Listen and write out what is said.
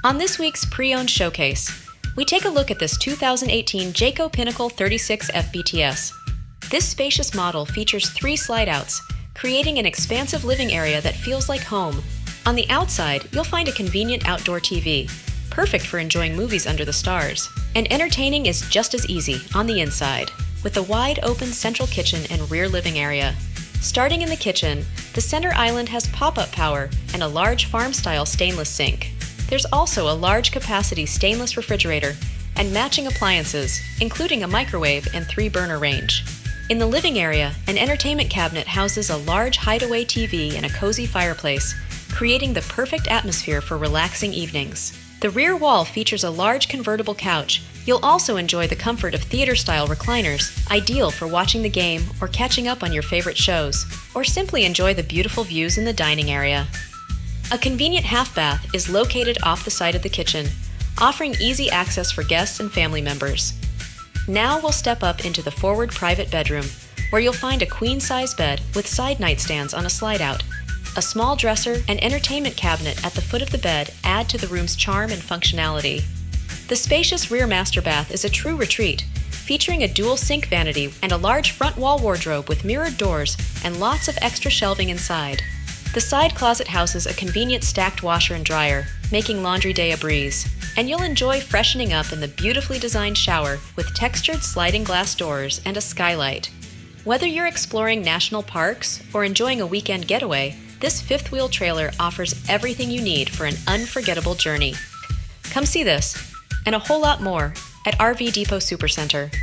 On this week's Pre-Owned Showcase, we take a look at this 2018 Jayco Pinnacle 36FBTS. This spacious model features 3 slide-outs, creating an expansive living area that feels like home. On the outside, you'll find a convenient outdoor TV, perfect for enjoying movies under the stars. And entertaining is just as easy on the inside, with a wide open central kitchen and rear living area. Starting in the kitchen, the center island has pop-up power and a large farm-style stainless sink. There's also a large capacity stainless refrigerator and matching appliances, including a microwave and 3-burner range. In the living area, an entertainment cabinet houses a large hideaway TV and a cozy fireplace, creating the perfect atmosphere for relaxing evenings. The rear wall features a large convertible couch. You'll also enjoy the comfort of theater-style recliners, ideal for watching the game or catching up on your favorite shows, or simply enjoy the beautiful views in the dining area. A convenient half bath is located off the side of the kitchen, offering easy access for guests and family members. Now we'll step up into the forward private bedroom, where you'll find a queen-size bed with side nightstands on a slide-out. A small dresser and entertainment cabinet at the foot of the bed add to the room's charm and functionality. The spacious rear master bath is a true retreat, featuring a dual sink vanity and a large front wall wardrobe with mirrored doors and lots of extra shelving inside. The side closet houses a convenient stacked washer and dryer, making laundry day a breeze. And you'll enjoy freshening up in the beautifully designed shower with textured sliding glass doors and a skylight. Whether you're exploring national parks or enjoying a weekend getaway, this fifth-wheel trailer offers everything you need for an unforgettable journey. Come see this, and a whole lot more, at RV Depot Supercenter.